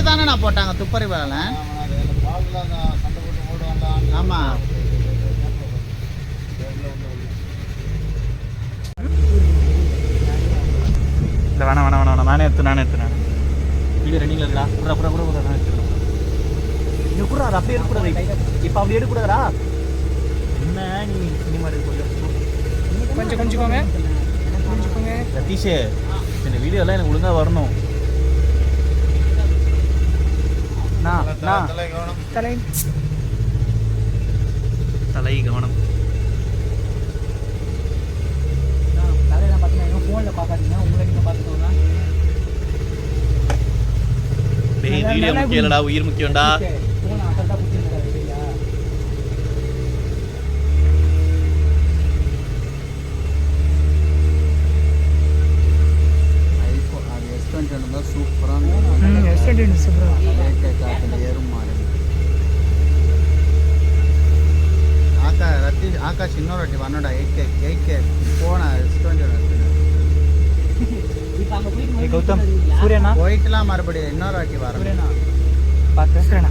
தானே நான் போட்டாங்க துப்பறி வேலை. ஆமாம் இல்லை வேணாம் வேணாம் வேணாம் நானே எடுத்துனேன் வீடியோ ரன்னிங்கில் இருக்கா கூட நான் எடுத்துக்கிறேன். இன்னும் கூட அது அப்படியே எடுக்கக்கூடாது. இப்போ அப்படி எடுக்கக்கூடாதா? என்ன நீ சினிமா எடுக்க கொஞ்சிக்கோங்க சதீஷ், இந்த வீடியோலாம் எனக்கு ஒழுங்காக வரணும். தலை கவனம். தலையெல்லாம் பார்த்தீங்கன்னா ஃபோனில் பார்க்காதீங்க, உங்களை நீங்கள் பார்த்துக்கோங்க. வீடியோ முக்கியம் இல்லடா, உயிர் முக்கியம்டா. ஃபோன் அசல்ட்டாக பிடிச்சிருக்காரு சரியா? ஐஃபோன் அது S21 தான் சூப்பராக. S21 சூப்பராக ஏறும் மாறு. ஆகாஷ் இன்னொரு வாட்டி வண்ணோட 8K போன S21 கௌதம் சூரியனா போயிட்டுலாம் மறுபடியும் இன்னொரு வாட்டி வர சூரியனா பார்த்து சூரியனா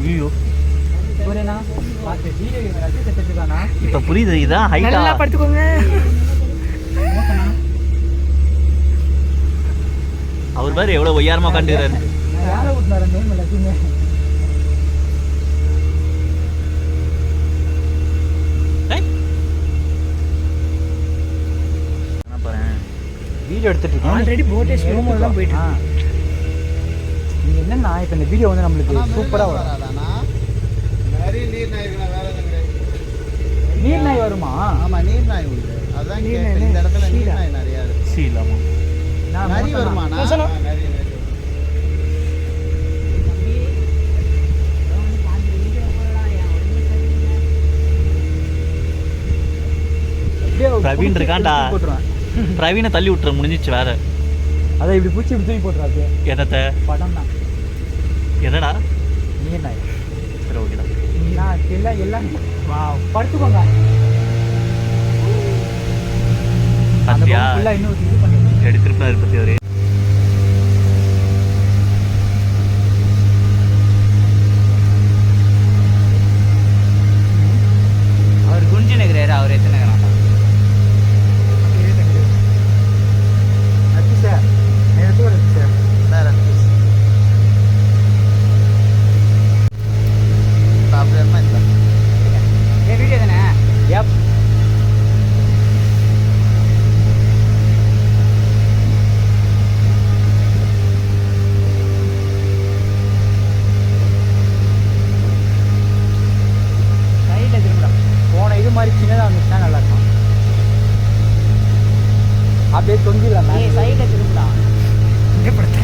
ஐயோ சூரியனா பார்த்து வீடியோ ரசி செத்துட்டானா இப்போ புரியுது. இதான் ஹைட்டா நல்லா படுத்துக்கோங்க. அவர் பாரு எவ்வளவு ஒய்யாரமா உட்காந்துக்கிறாரு. யாரை விட்டுனாரு நேம் எல்லாத்தையுமே. வீடியோ எடுத்துட்டு இருக்கோம். ஆல்ரெடி போட்டே ஸ்லோமோ தான் போயிட்டு இருக்கு. நீங்க என்னன்னா இப்போ இந்த வீடியோ வந்து நம்மளுக்கு சூப்பரா வராதானா? நிறைய நீர் நாய் இருக்குனா வேற எதுவும் கிடையாது. நீர் நாய் வருமா? ஆமா நீர் நாய் உண்டு. அதான் இந்த இடத்துல நீர் நாய் நிறைய இருக்கு. சீலாமா நிறைய வருமா? நிறைய பிரவீன் இருக்காண்டா. பிரவீனை தள்ளி விட்டுற முடிஞ்சிச்சு வேற. அதை இப்படி பூச்சி இப்படி தூக்கி போட்டுறாது. எதத்தை படம் தான். எதடா நீர் நாய். சரி ஓகேடா. எல்லாம் எல்லாம் படுத்துக்கோங்க. பார்த்தியா இன்னும் இது பண்ணி எடுத்துருப்பாரு பற்றி அவரு. அவர் குஞ்சு நகராரு. அவர் எத்தனை நகரா வீடியோ தானே? எப் சைடில் திரும்புடா. போன இது மாதிரி சின்னதாக வந்துச்சுன்னா நல்லா இருக்கும். அப்படியே தொங்கிடலாம். சைடில் திரும்புடா. இங்கே படுத்த